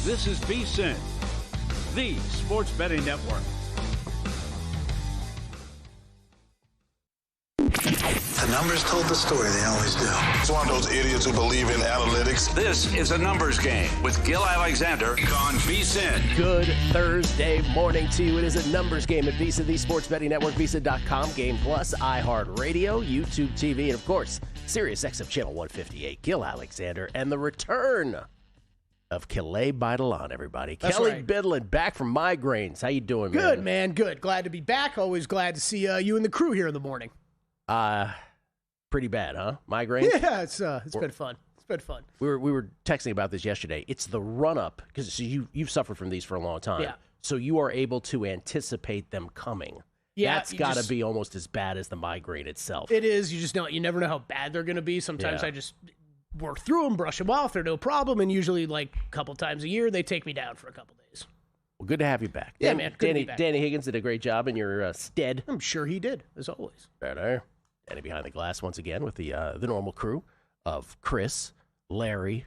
This is VSiN, the sports betting network. The numbers told the story, they always do. It's one of those idiots who believe in analytics. This is a numbers game with Gil Alexander on VSiN. Good Thursday morning to you. It is a numbers game at VSiN, the sports betting network, VSiN.com, Game Plus, iHeartRadio, YouTube TV, and of course, Sirius XM Channel 158. Gil Alexander and the return of Kelly Baidalan, everybody. That's Kelly right. Bidlin, back from migraines. How you doing, man? Good, man. Good. Glad to be back. Always glad to see you and the crew here in the morning. Pretty bad, huh? Migraines? Yeah, it's been fun. It's been fun. We were texting about this yesterday. It's the run-up, because you've suffered from these for a long time. Yeah. So you are able to anticipate them coming. Yeah, That's got to be almost as bad as the migraine itself. It is. You just don't. You never know how bad they're going to be. Sometimes Yeah. I just work through them, brush them off. They're no problem. And usually, like a couple times a year, they take me down for a couple days. Well, good to have you back. Yeah, man. Good to be back. Danny Higgins did a great job in your stead. I'm sure he did, as always. Better. Danny behind the glass once again with the normal crew of Chris, Larry.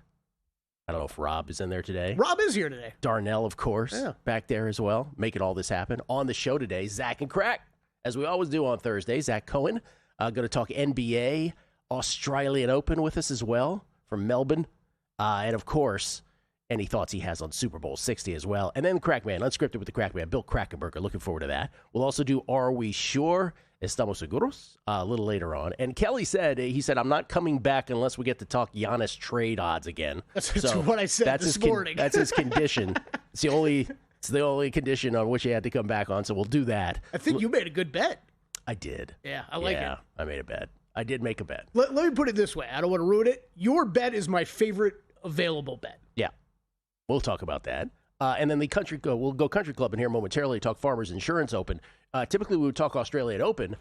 I don't know if Rob is in there today. Rob is here today. Darnell, of course, Yeah. back there as well, making all this happen. On the show today, Zach and Crack, as we always do on Thursday. Zach Cohen, going to talk NBA, Australian Open with us as well from Melbourne. And, of course, any thoughts he has on Super Bowl 60 as well. And then Crackman, unscripted with the Crackman, Bill Krackenberger. Looking forward to that. We'll also do Are We Sure? Estamos seguros a little later on. And Kelly said, I'm not coming back unless we get to talk Giannis trade odds again. That's what I said this morning. That's his condition. It's the only condition on which he had to come back on, so we'll do that. I think you made a good bet. I did. Yeah, I like it. Yeah, I made a bet. I did make a bet. Let me put it this way. I don't want to ruin it. Your bet is my favorite available bet. Yeah. We'll talk about that. And then we'll go Country Club in here momentarily, talk Farmers Insurance Open. Typically, we would talk Australian Open.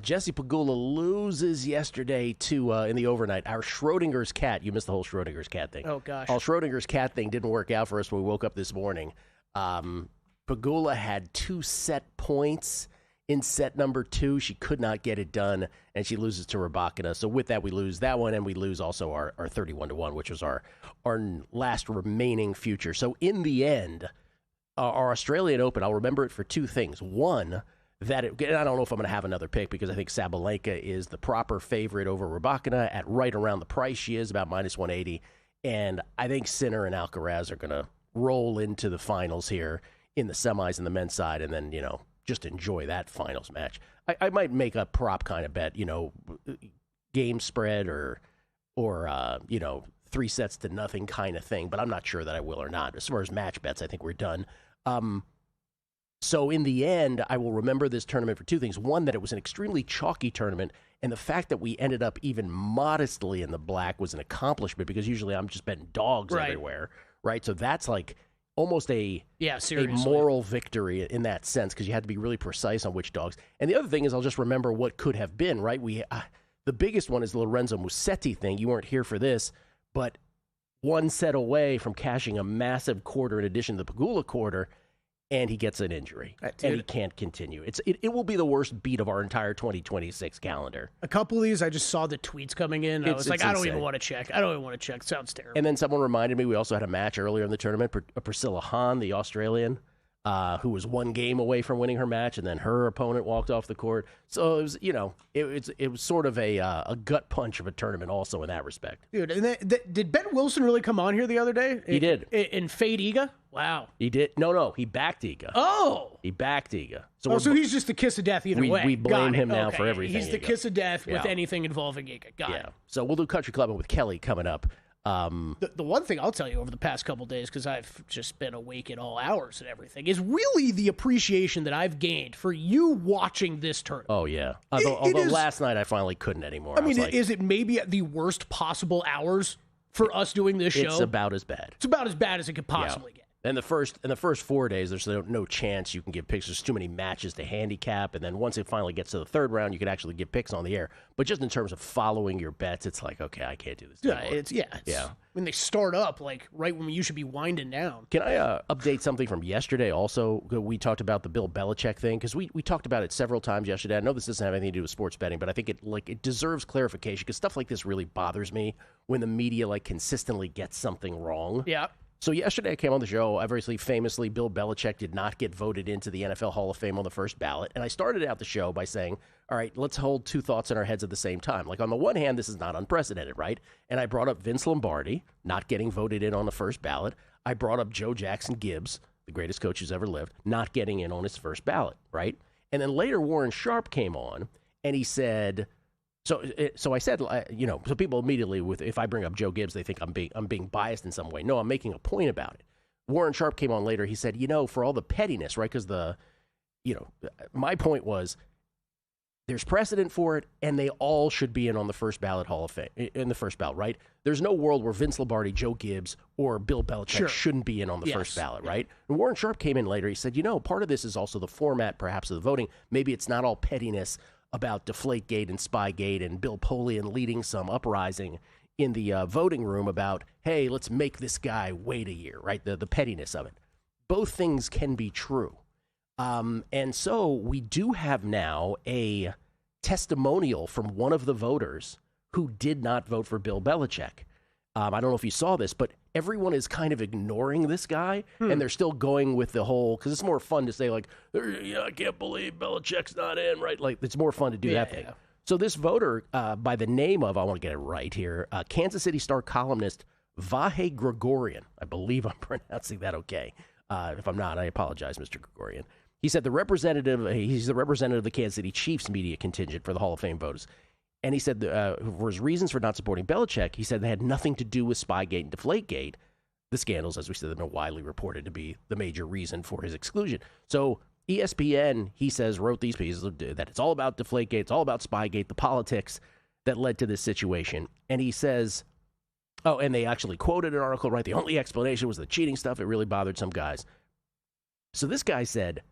Jesse Pegula loses yesterday in the overnight. Our Schrodinger's cat, you missed the whole Schrodinger's cat thing. Oh, gosh. All Schrodinger's cat thing didn't work out for us when we woke up this morning. Pegula had 2 set points in set number 2. She could not get it done, and she loses to Rybakina. So with that, we lose that one, and we lose also our 31-1, which was our last remaining future. So in the end, our Australian Open, I'll remember it for 2 things. One, and I don't know if I'm going to have another pick because I think Sabalenka is the proper favorite over Rybakina at right around the price she is, about minus 180. And I think Sinner and Alcaraz are going to roll into the finals here in the semis and the men's side, and then, just enjoy that finals match. I might make a prop kind of bet, game spread or 3-0 kind of thing, but I'm not sure that I will or not. As far as match bets, I think we're done. So in the end, I will remember this tournament for 2 things. One, that it was an extremely chalky tournament, and the fact that we ended up even modestly in the black was an accomplishment, because usually I'm just betting dogs everywhere, right? So that's like almost a moral victory in that sense, because you had to be really precise on which dogs. And the other thing is I'll just remember what could have been, right? The biggest one is the Lorenzo Musetti thing. You weren't here for this, but 1 set away from cashing a massive quarter in addition to the Pegula quarter, and he gets an injury, and he can't continue. It will be the worst beat of our entire 2026 calendar. A couple of these, I just saw the tweets coming in. I was like, I don't even want to check. Sounds terrible. And then someone reminded me we also had a match earlier in the tournament. Priscilla Hahn, the Australian, who was 1 game away from winning her match, and then her opponent walked off the court. So it was, it was sort of a gut punch of a tournament also in that respect. Dude, and did Ben Wilson really come on here the other day? He did. In Fade Iga? Wow. He did. No, he backed Iga. Oh. He backed Iga. So he's just the kiss of death either way. We blame him now for everything. He's the kiss of death with anything involving Iga. Got it. So we'll do Country Club with Kelly coming up. The one thing I'll tell you over the past couple of days, because I've just been awake at all hours and everything, is really the appreciation that I've gained for you watching this tournament. Oh, yeah. Although last night I finally couldn't anymore. I mean, is it maybe at the worst possible hours for us doing this show? It's about as bad. It's about as bad as it could possibly get. And the first 4 days, there's no chance you can give picks. There's too many matches to handicap. And then once it finally gets to the 3rd round, you can actually give picks on the air. But just in terms of following your bets, it's like, okay, I can't do this anymore. When they start up, like right when you should be winding down. Can I update something from yesterday also? We talked about the Bill Belichick thing, because we talked about it several times yesterday. I know this doesn't have anything to do with sports betting, but I think it deserves clarification, because stuff like this really bothers me when the media consistently gets something wrong. Yeah. So yesterday I came on the show. Obviously, famously, Bill Belichick did not get voted into the NFL Hall of Fame on the first ballot. And I started out the show by saying, all right, let's hold two thoughts in our heads at the same time. Like, on the one hand, this is not unprecedented, right? And I brought up Vince Lombardi not getting voted in on the first ballot. I brought up Joe Jackson Gibbs, the greatest coach who's ever lived, not getting in on his first ballot, right? And then later Warren Sharp came on, and he said... So I said, so people immediately, if I bring up Joe Gibbs, they think I'm being biased in some way. No, I'm making a point about it. Warren Sharp came on later. He said, for all the pettiness, right? Because my point was there's precedent for it, and they all should be in on the first ballot Hall of Fame, in the first ballot, right? There's no world where Vince Lombardi, Joe Gibbs, or Bill Belichick shouldn't be in on the first ballot, right? And Warren Sharp came in later. He said, part of this is also the format, perhaps, of the voting. Maybe it's not all pettiness about Deflategate and Spygate and Bill Polian leading some uprising in the voting room about, hey, let's make this guy wait a year, right? The pettiness of it. Both things can be true. And so we do have now a testimonial from one of the voters who did not vote for Bill Belichick. I don't know if you saw this, but everyone is kind of ignoring this guy, and they're still going with the whole, because it's more fun to say, like, I can't believe Belichick's not in, right? Like, it's more fun to do that thing. Yeah. So this voter, by the name of, I want to get it right here, Kansas City Star columnist Vahe Gregorian, I believe I'm pronouncing that okay. If I'm not, I apologize, Mr. Gregorian. He said he's the representative of the Kansas City Chiefs media contingent for the Hall of Fame voters. And he said for his reasons for not supporting Belichick, he said they had nothing to do with Spygate and Deflategate. The scandals, as we said, have been widely reported to be the major reason for his exclusion. So ESPN, he says, wrote these pieces that it's all about Deflategate, it's all about Spygate, the politics that led to this situation. And he says, and they actually quoted an article, right? The only explanation was the cheating stuff. It really bothered some guys. So this guy said,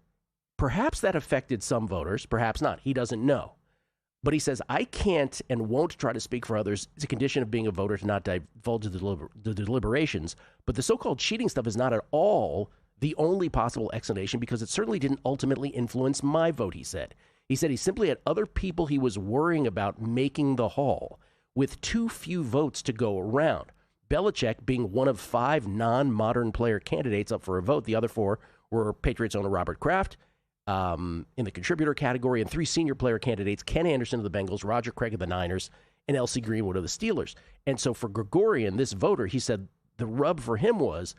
perhaps that affected some voters, perhaps not. He doesn't know. But he says, I can't and won't try to speak for others. It's a condition of being a voter to not divulge the deliberations. But the so-called cheating stuff is not at all the only possible explanation because it certainly didn't ultimately influence my vote, he said. He said he simply had other people he was worrying about making the hall with too few votes to go around. Belichick being one of 5 non-modern player candidates up for a vote. The other 4 were Patriots owner Robert Kraft, in the contributor category, and 3 senior player candidates, Ken Anderson of the Bengals, Roger Craig of the Niners, and Elsie Greenwood of the Steelers. And so for Gregorian, this voter, he said the rub for him was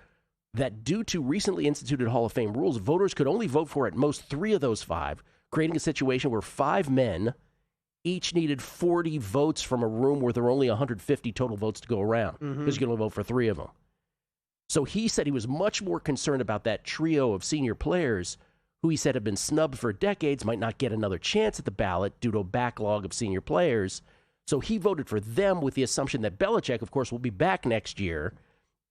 that due to recently instituted Hall of Fame rules, voters could only vote for at most 3 of those 5, creating a situation where 5 men each needed 40 votes from a room where there were only 150 total votes to go around, because you can only vote for 3 of them. So he said he was much more concerned about that trio of senior players who he said have been snubbed for decades, might not get another chance at the ballot due to a backlog of senior players. So he voted for them with the assumption that Belichick, of course, will be back next year,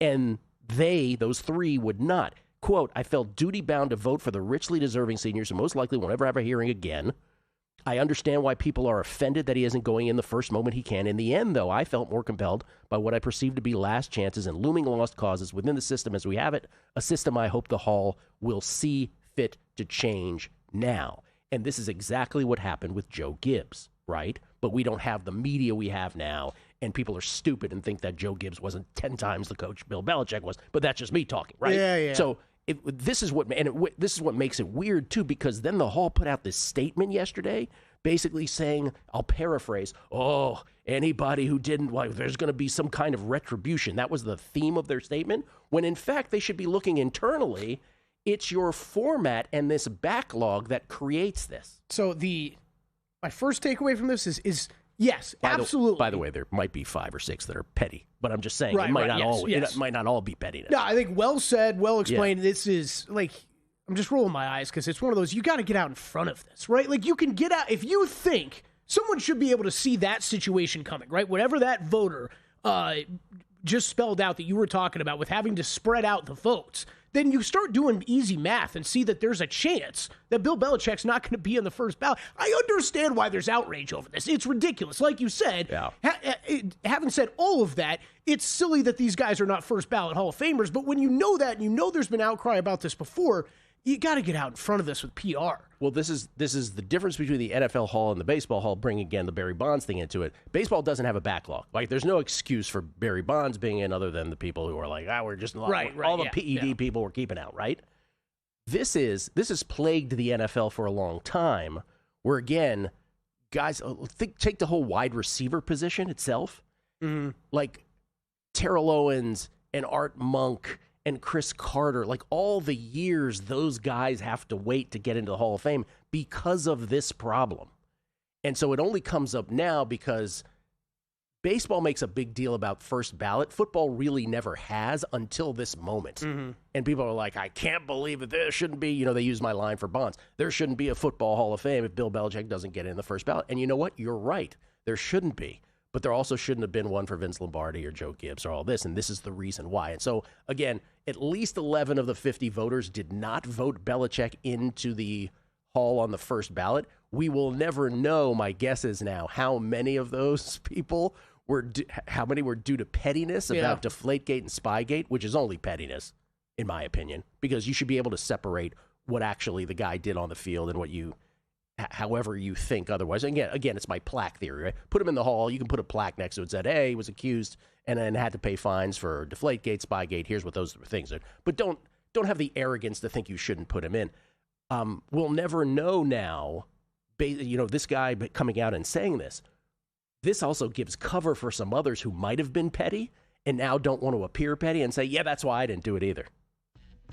and those 3, would not. Quote, I felt duty-bound to vote for the richly deserving seniors who most likely won't ever have a hearing again. I understand why people are offended that he isn't going in the first moment he can. In the end, though, I felt more compelled by what I perceived to be last chances and looming lost causes within the system as we have it, a system I hope the Hall will see fit to change now. And this is exactly what happened with Joe Gibbs, right? But we don't have the media we have now, and people are stupid and think that Joe Gibbs wasn't 10 times the coach Bill Belichick was. But that's just me talking, right? Yeah. So this is what makes it weird, too, because then the Hall put out this statement yesterday basically saying, I'll paraphrase, anybody who didn't, there's going to be some kind of retribution. That was the theme of their statement, when in fact they should be looking internally. It's your format and this backlog that creates this. So my first takeaway from this is yes, absolutely. By the way, there might be 5 or 6 that are petty, but I'm just saying it might not all be pettiness. No, I think well said, well explained. Yeah. This is I'm just rolling my eyes because it's one of those, you got to get out in front of this, right? Like, you can get out if you think someone should be able to see that situation coming, right? Whatever that voter just spelled out that you were talking about with having to spread out the votes, then you start doing easy math and see that there's a chance that Bill Belichick's not going to be in the first ballot. I understand why there's outrage over this. It's ridiculous. Like you said, having said all of that, it's silly that these guys are not first ballot Hall of Famers. But when you know that and you know there's been outcry about this before, you got to get out in front of this with PR. Well, this is the difference between the NFL Hall and the Baseball Hall, bringing again the Barry Bonds thing into it. Baseball doesn't have a backlog. Like, there's no excuse for Barry Bonds being in other than the people who are like, we're just all the PED people we're keeping out, right? This has plagued the NFL for a long time, where, again, guys, take the whole wide receiver position itself. Mm-hmm. Like, Terrell Owens and Art Monk and Chris Carter, like all the years those guys have to wait to get into the Hall of Fame because of this problem. And so it only comes up now because baseball makes a big deal about first ballot. Football really never has until this moment. Mm-hmm. And people are like, I can't believe it. There shouldn't be, they use my line for Bonds. There shouldn't be a football Hall of Fame if Bill Belichick doesn't get in the first ballot. And you know what? You're right. There shouldn't be. But there also shouldn't have been one for Vince Lombardi or Joe Gibbs or all this, and this is the reason why. And so, again, at least 11 of the 50 voters did not vote Belichick into the Hall on the first ballot. We will never know, my guess is now, how many of those people were due to pettiness about Deflategate and Spygate, which is only pettiness, in my opinion, because you should be able to separate what actually the guy did on the field and what however you think otherwise. Again, it's my plaque theory, right? Put him in the Hall. You can put a plaque next to it that said, hey, he was accused and then had to pay fines for Deflategate, Spygate. Here's what those things are. But don't have the arrogance to think you shouldn't put him in. We'll never know now, this guy coming out and saying this. This also gives cover for some others who might have been petty and now don't want to appear petty and say, yeah, that's why I didn't do it either.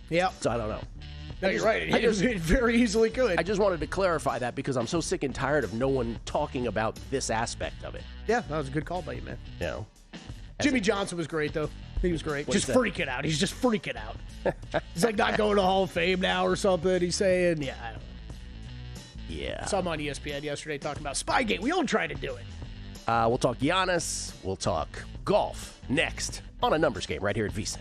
Yeah. So I don't know. No, you're right. It very easily could. I just wanted to clarify that because I'm so sick and tired of no one talking about this aspect of it. Yeah, that was a good call by you, man. Jimmy Johnson was great, though. He was great. Just freaking out. He's just freaking out. He's like not going to Hall of Fame now or something. He's saying, I don't know. Yeah. I saw him on ESPN yesterday talking about Spygate. We all try to do it. We'll talk Giannis. We'll talk golf next on A Numbers Game right here at VSiN.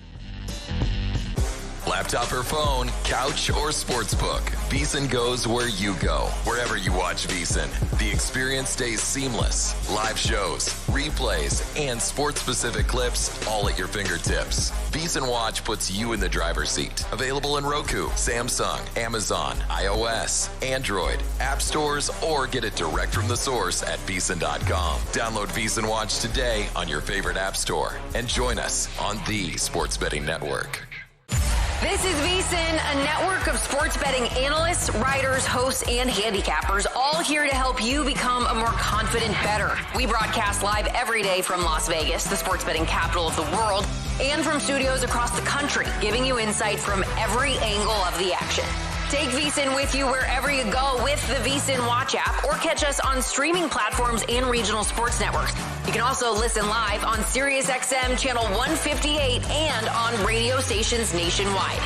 Laptop or phone, couch or sportsbook, VSiN goes where you go. Wherever you watch VSiN, the experience stays seamless. Live shows, replays, and sports-specific clips all at your fingertips. VSiN Watch puts you in the driver's seat. Available in Roku, Samsung, Amazon, iOS, Android, app stores, or get it direct from the source at VSiN.com. Download VSiN Watch today on your favorite app store and join us on the Sports Betting Network. This is VSiN, a network of sports betting analysts, writers, hosts, and handicappers, all here to help you become a more confident bettor. We broadcast live every day from Las Vegas, the sports betting capital of the world, and from studios across the country, giving you insight from every angle of the action. Take VSiN with you wherever you go with the VSiN Watch app, or catch us on streaming platforms and regional sports networks. You can also listen live on SiriusXM Channel 158 and on radio stations nationwide.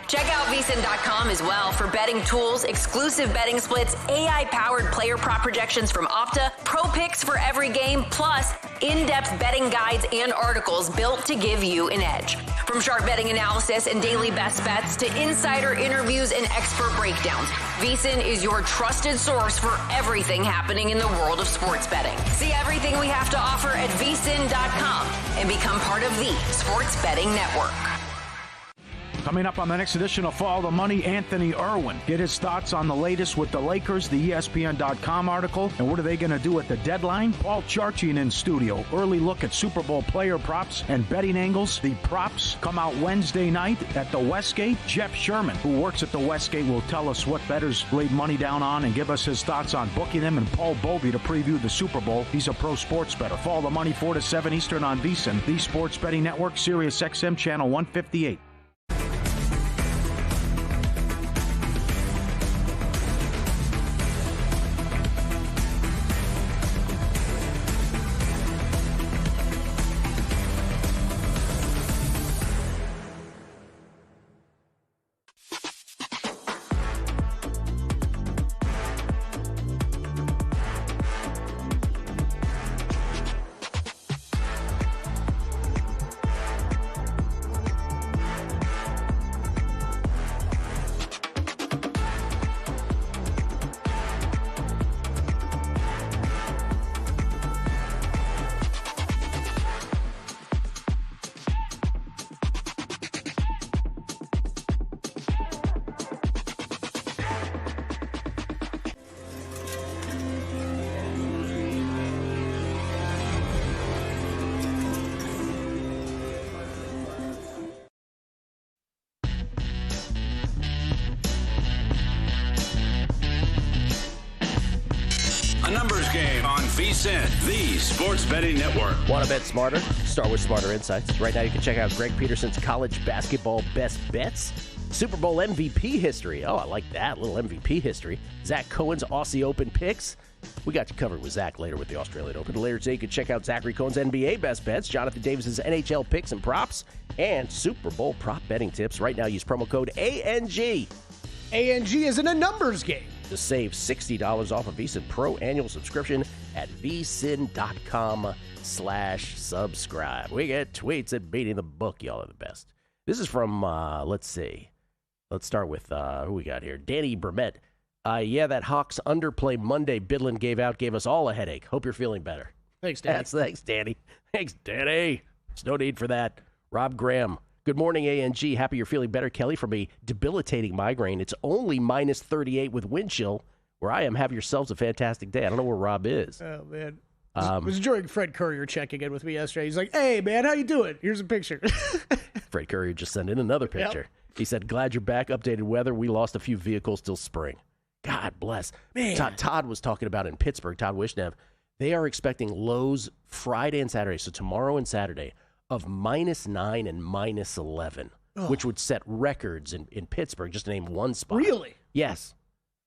Check out VSiN.com as well for betting tools, exclusive betting splits, AI-powered player prop projections from Opta, pro picks for every game, plus in-depth betting guides and articles built to give you an edge. From sharp betting analysis and daily best bets to insider interviews and expert breakdowns, VSiN is your trusted source for everything happening in the world of sports betting. See everything we have to offer at VSiN.com and become part of the Sports Betting Network. Coming up on the next edition of Follow the Money, Anthony Irwin. Get his thoughts on the latest with the Lakers, the ESPN.com article, and what are they going to do at the deadline? Paul Charchian in studio. Early look at Super Bowl player props and betting angles. The props come out Wednesday night at the Westgate. Jeff Sherman, who works at the Westgate, will tell us what bettors laid money down on and give us his thoughts on booking them. And Paul Bovey to preview the Super Bowl. He's a pro sports bettor. Follow the Money 4 to 7 Eastern on VSiN, the Sports Betting Network, SiriusXM Channel 158. Postgame on VSiN, the Sports Betting Network. Want to bet smarter? Start with Smarter Insights. Right now you can check out Greg Peterson's college basketball best bets, Super Bowl MVP history. Oh, I like that. Little MVP history. Zach Cohen's Aussie Open picks. We got you covered with Zach later with the Australian Open. Later today, you can check out Zachary Cohen's NBA best bets, Jonathan Davis's NHL picks and props, and Super Bowl prop betting tips. Right now, use promo code ANG. ANG is in a numbers game. To save $60 off a VSiN Pro annual subscription at vsin.com/subscribe. We get tweets at Beating the Book. Y'all are the best. This is from, let's see. Let's start with, who we got here? Danny Burmett. Yeah, that Hawks underplay Monday Bidlin gave us all a headache. Hope you're feeling better. Thanks, Danny. Thanks, Danny. Thanks, Danny. There's no need for that. Rob Graham. Good morning, ANG. Happy you're feeling better, Kelly, from a debilitating migraine. It's only minus 38 with wind chill. Where I am, have yourselves a fantastic day. I don't know where Rob is. Oh, man. I was enjoying Fred Courier checking in with me yesterday. He's like, hey, man, how you doing? Here's a picture. Fred Courier just sent in another picture. Yep. He said, glad you're back. Updated weather. We lost a few vehicles till spring. God bless. Man. Todd was talking about in Pittsburgh, Todd Wishnev, they are expecting lows Friday and Saturday, so tomorrow and Saturday, of -9 and -11, which would set records in Pittsburgh, just to name one spot. Really? Yes.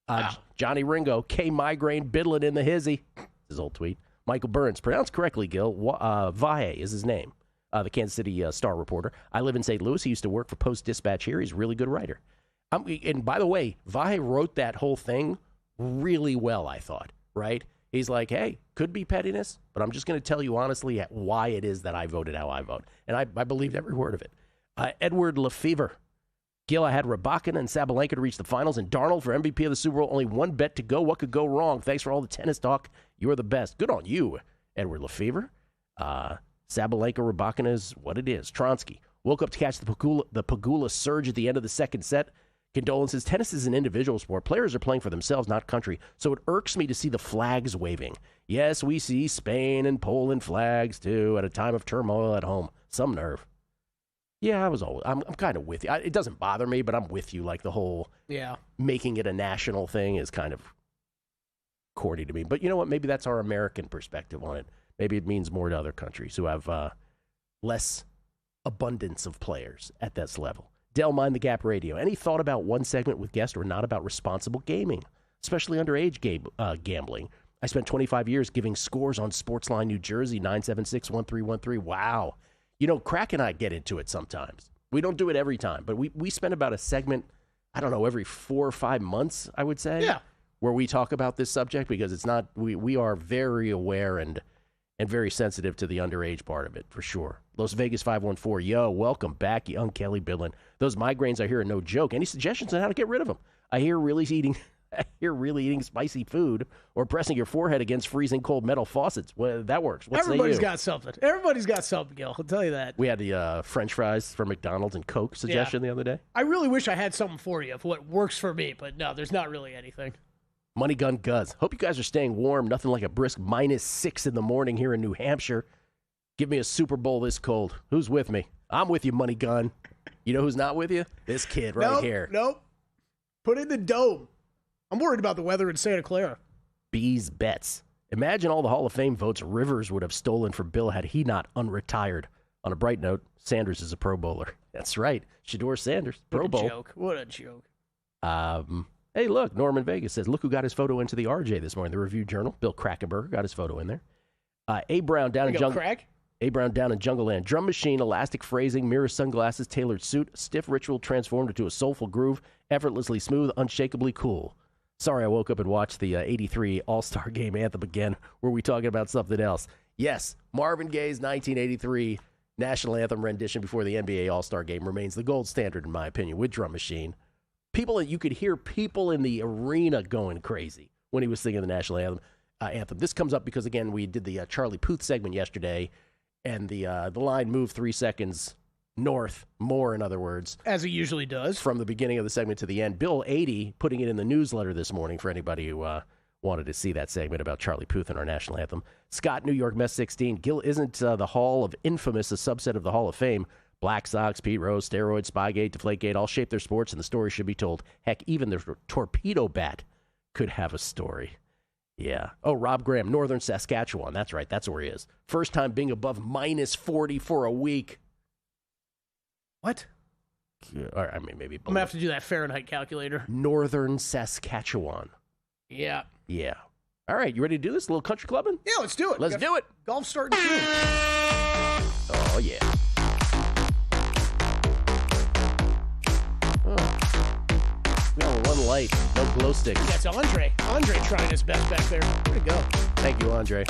Wow. Johnny Ringo, K-Migraine, Bidlin in the hizzy. His old tweet. Michael Burns, pronounced correctly, Gil. Vahe is his name, the Kansas City Star reporter. I live in St. Louis. He used to work for Post-Dispatch here. He's a really good writer. And by the way, Vahe wrote that whole thing really well, I thought, right? He's like, hey, could be pettiness, but I'm just going to tell you honestly why it is that I voted how I vote. And I believed every word of it. Edward Lefevre. Gil, I had Rybakina and Sabalenka to reach the finals, and Darnold for MVP of the Super Bowl. Only one bet to go. What could go wrong? Thanks for all the tennis talk. You are the best. Good on you, Edward Lefevre. Sabalenka, Rybakina is what it is. Tronsky. Woke up to catch the Pegula surge at the end of the second set. Condolences. Tennis is an individual sport. Players are playing for themselves, not country. So it irks me to see the flags waving. Yes, we see Spain and Poland flags, too, at a time of turmoil at home. Some nerve. Yeah, I'm kind of with you. It doesn't bother me, but I'm with you. Like the whole making it a national thing is kind of corny to me. But you know what? Maybe that's our American perspective on it. Maybe it means more to other countries who have less abundance of players at this level. Del Mind the Gap Radio. Any thought about one segment with guests or not about responsible gaming, especially underage gambling? I spent 25 years giving scores on Sportsline New Jersey, 976-1313. Wow. You know, Crack and I get into it sometimes. We don't do it every time, but we spend about a segment, I don't know, every 4 or 5 months, I would say, where we talk about this subject because it's not, we are very aware and very sensitive to the underage part of it, for sure. Las Vegas 514, yo, welcome back, young Kelly Bidlin. Those migraines I hear are no joke. Any suggestions on how to get rid of them? I hear really eating spicy food or pressing your forehead against freezing cold metal faucets. Well, that works. Everybody's got something. Everybody's got something, Gil. I'll tell you that. We had the French fries from McDonald's and Coke suggestion the other day. I really wish I had something for you of what works for me, but no, there's not really anything. Money Gun Guz. Hope you guys are staying warm. Nothing like a brisk -6 in the morning here in New Hampshire. Give me a Super Bowl this cold. Who's with me? I'm with you, Money Gun. You know who's not with you? This kid right here. Nope. Put in the dome. I'm worried about the weather in Santa Clara. Bees Bets. Imagine all the Hall of Fame votes Rivers would have stolen for Bill had he not unretired. On a bright note, Sanders is a Pro Bowler. That's right. Shedeur Sanders, Pro Bowl. What a joke. Hey, look, Norman Vegas says, look who got his photo into the RJ this morning. The Review Journal. Bill Krackenberger got his photo in there. A. Brown down in Jungle Land. Drum machine, elastic phrasing, mirror sunglasses, tailored suit, stiff ritual transformed into a soulful groove, effortlessly smooth, unshakably cool. Sorry, I woke up and watched the 83 All-Star Game anthem again. Were we talking about something else? Yes, Marvin Gaye's 1983 National Anthem rendition before the NBA All-Star Game remains the gold standard, in my opinion, with drum machine. You could hear people in the arena going crazy when he was singing the National Anthem. This comes up because, again, we did the Charlie Puth segment yesterday, and the line moved 3 seconds north, more in other words. As it usually does. From the beginning of the segment to the end. Bill 80 putting it in the newsletter this morning for anybody who wanted to see that segment about Charlie Puth and our National Anthem. Scott, New York Mets 16. Gil, isn't the Hall of Infamous a subset of the Hall of Fame? Black Sox, Pete Rose, steroids, Spygate, Deflategate, all shape their sports, and the story should be told. Heck, even the torpedo bat could have a story. Yeah. Oh, Rob Graham, Northern Saskatchewan. That's right. That's where he is. First time being above minus 40 for a week. What? Or, I mean, maybe. I'm going to have to do that Fahrenheit calculator. Northern Saskatchewan. Yeah. Yeah. All right. You ready to do this? A little country clubbing? Yeah, let's do it. Let's do it. Golf starting soon. Oh, yeah. One light, no glow sticks. That's Andre. Andre trying his best back there. Way to go. Thank you, Andre.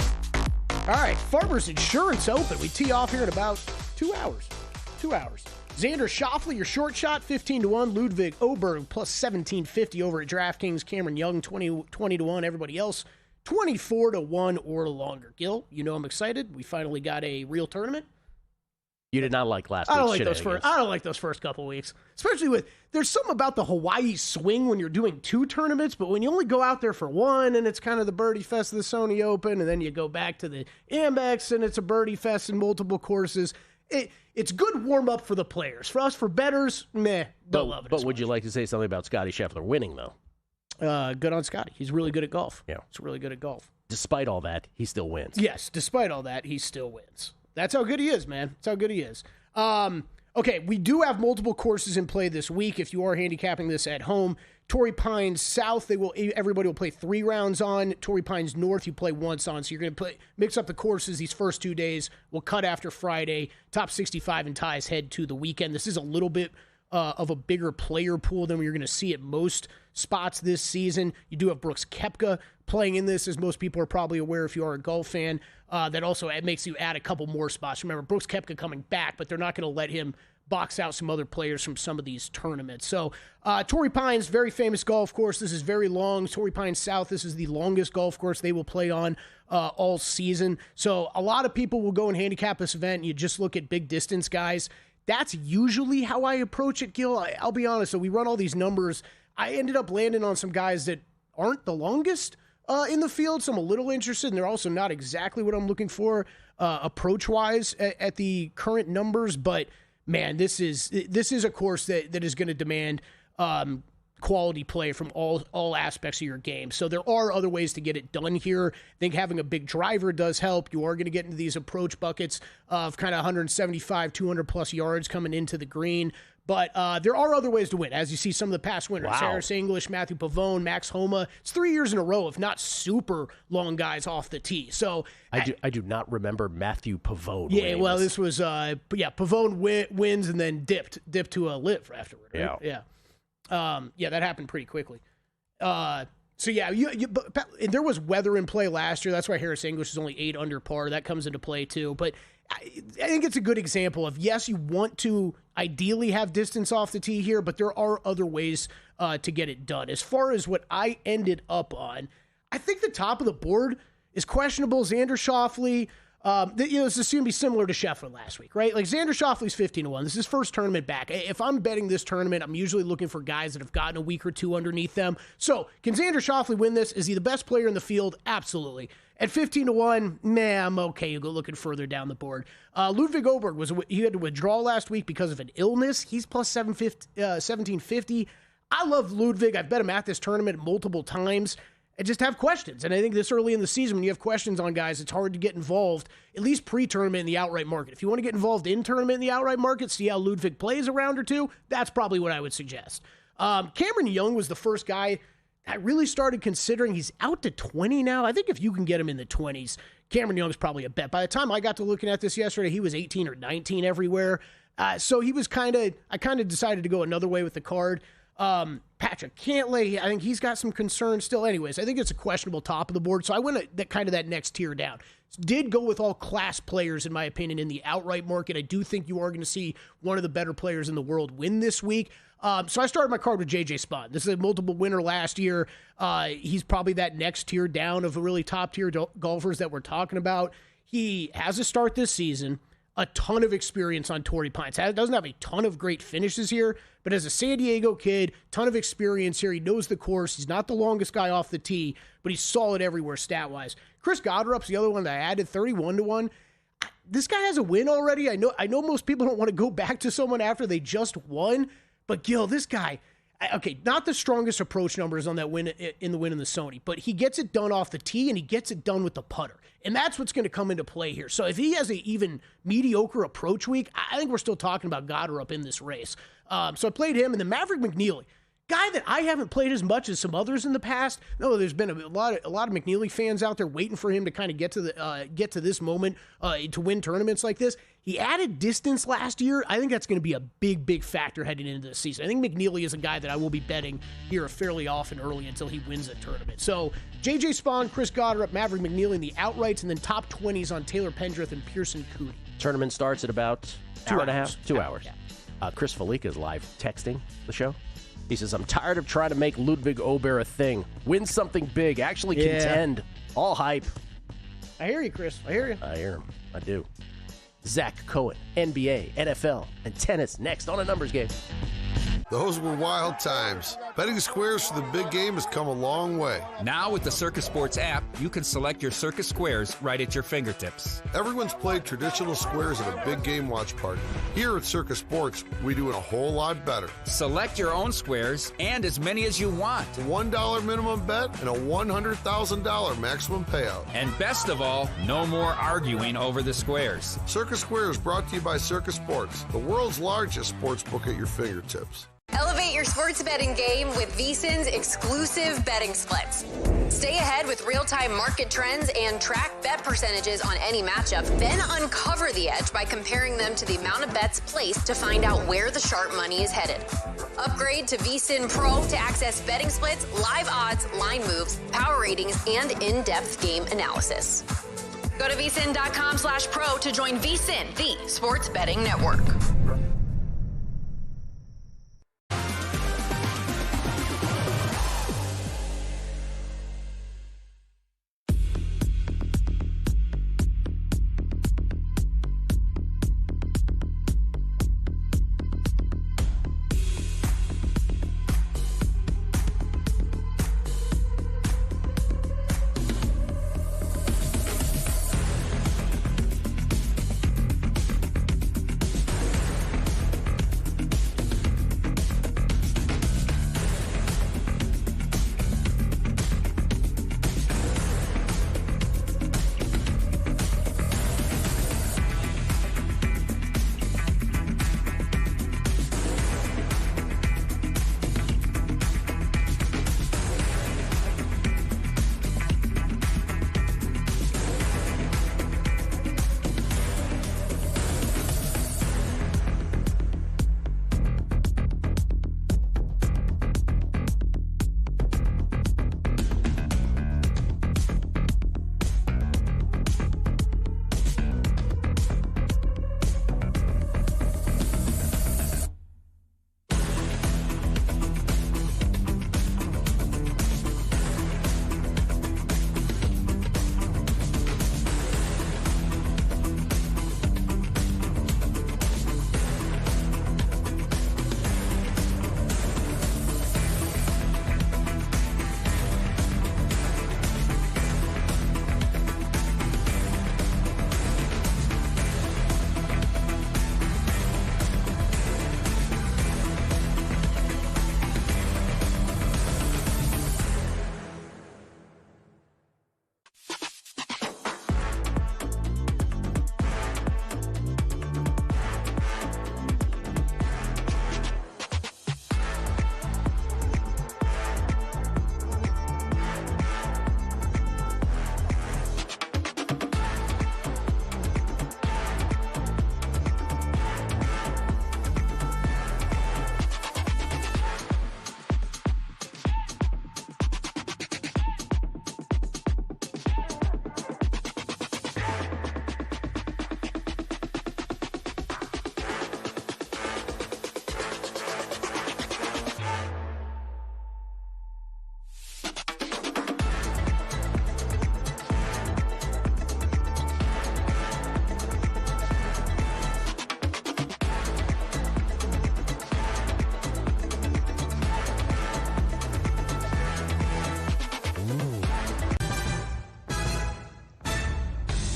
All right, Farmers Insurance Open. We tee off here in about 2 hours. 2 hours. Xander Schauffele, your short shot, 15-1. Ludwig Oberg, plus 1750 over at DraftKings. Cameron Young, 20-1. Everybody else, 24-1 or longer. Gil, you know I'm excited. We finally got a real tournament. You did not like last week's I don't like those first couple weeks, especially with there's something about the Hawaii swing when you're doing 2 tournaments, but when you only go out there for one and it's kind of the birdie fest of the Sony Open, and then you go back to the Amex and it's a birdie fest in multiple courses. It's good warm up for the players. For us, for bettors, don't love it. But would you like to say something about Scotty Scheffler winning though? Good on Scotty. He's really good at golf. Yeah, he's really good at golf. Despite all that, he still wins. Yes, despite all that, he still wins. That's how good he is, man. That's how good he is. Okay, we do have multiple courses in play this week. If you are handicapping this at home, Torrey Pines South, everybody will play 3 rounds on. Torrey Pines North, you play once on. So you're going to mix up the courses these first 2 days. We'll cut after Friday. Top 65 and ties head to the weekend. This is a little bit of a bigger player pool than we're going to see at most spots this season. You do have Brooks Koepka playing in this, as most people are probably aware if you are a golf fan. That also makes you add a couple more spots. Remember, Brooks Koepka coming back, but they're not going to let him box out some other players from some of these tournaments. So Torrey Pines, very famous golf course. This is very long. Torrey Pines South, this is the longest golf course they will play on all season. So a lot of people will go and handicap this event, and you just look at big distance guys. That's usually how I approach it, Gil. I'll be honest. So we run all these numbers. I ended up landing on some guys that aren't the longest in the field, so I'm a little interested, and they're also not exactly what I'm looking for approach-wise at the current numbers. But man, this is a course that is going to demand quality play from all aspects of your game. So there are other ways to get it done here. I think having a big driver does help. You are going to get into these approach buckets of kind of 175, 200-plus yards coming into the green. But there are other ways to win, as you see some of the past winners. Wow. Harris English, Matthew Pavone, Max Homa. It's 3 years in a row of not super long guys off the tee. So I do not remember Matthew Pavone. Yeah, well, this was Pavone wins and then dipped to a live afterward. Right? Yeah. Yeah, that happened pretty quickly. But there was weather in play last year. That's why Harris English is only 8 under par. That comes into play too. But I think it's a good example of, yes, you want to ideally have distance off the tee here, but there are other ways to get it done. As far as what I ended up on, I think the top of the board is questionable. Xander Schauffele. This is going to be similar to Scheffler last week, right? Like Xander Schauffele's 15-1. This is his first tournament back. If I'm betting this tournament, I'm usually looking for guys that have gotten a week or two underneath them. So can Xander Schauffele win this? Is he the best player in the field? Absolutely. At 15-1, I'm okay. You go looking further down the board. Ludwig Oberg he had to withdraw last week because of an illness. He's plus 1750. I love Ludwig. I've bet him at this tournament multiple times. I just have questions. And I think this early in the season, when you have questions on guys, it's hard to get involved, at least pre-tournament in the outright market. If you want to get involved in tournament in the outright market, see how Ludwig plays a round or two, that's probably what I would suggest. Cameron Young was the first guy I really started considering. He's out to 20 now. I think if you can get him in the 20s, Cameron Young's probably a bet. By the time I got to looking at this yesterday, he was 18 or 19 everywhere. So he was I kind of decided to go another way with the card. Patrick Cantlay, I think he's got some concerns still. Anyways, I think it's a questionable top of the board. So I went that next tier down. Did go with all class players, in my opinion, in the outright market. I do think you are going to see one of the better players in the world win this week. So I started my card with J.J. Spahn. This is a multiple winner last year. He's probably that next tier down of the really top-tier golfers that we're talking about. He has a start this season, a ton of experience on Torrey Pines. Doesn't have a ton of great finishes here, but as a San Diego kid, ton of experience here. He knows the course. He's not the longest guy off the tee, but he's solid everywhere stat-wise. Chris Goddard's the other one that I added, 31-1. This guy has a win already. I know most people don't want to go back to someone after they just won, but Gil, this guy, Okay, not the strongest approach numbers on that win in the Sony, but he gets it done off the tee and he gets it done with the putter. And that's what's going to come into play here. So if he has an even mediocre approach week, I think we're still talking about Goddard in this race. So I played him, and then Maverick McNeely, guy that I haven't played as much as some others in the past. No, there's been a lot of McNeely fans out there waiting for him to kind of get to this moment to win tournaments like this. He added distance last year. I think that's going to be a big factor heading into this season. I think McNeely is a guy that I will be betting here fairly often early until he wins a tournament. So J.J. Spawn, Chris Goddard, Maverick McNeely in the outrights, and then top 20s on Taylor Pendrith and Pearson Cooney. Tournament starts at about 2 hour and a half. 2 Yeah. hours. Chris Felica is live texting the show. He says, I'm tired of trying to make Ludwig Ober a thing. Win something big. Actually contend. All hype. I hear you, Chris. I hear you. I hear him. I do. Zach Cohen, NBA, NFL, and tennis next on A Numbers Game. Those were wild times. Betting squares for the big game has come a long way. Now with the Circus Sports app, you can select your Circus Squares right at your fingertips. Everyone's played traditional squares at a big game watch party. Here at Circus Sports, we do it a whole lot better. Select your own squares and as many as you want. $1 minimum bet and a $100,000 maximum payout. And best of all, no more arguing over the squares. Circus Squares brought to you by Circus Sports, the world's largest sports book at your fingertips. Elevate your sports betting game with VSiN's exclusive betting splits. Stay ahead with real-time market trends and track bet percentages on any matchup. Then uncover the edge by comparing them to the amount of bets placed to find out where the sharp money is headed. Upgrade to VSiN Pro to access betting splits, live odds, line moves, power ratings, and in-depth game analysis. Go to vsin.com/pro to join VSiN, the sports betting network.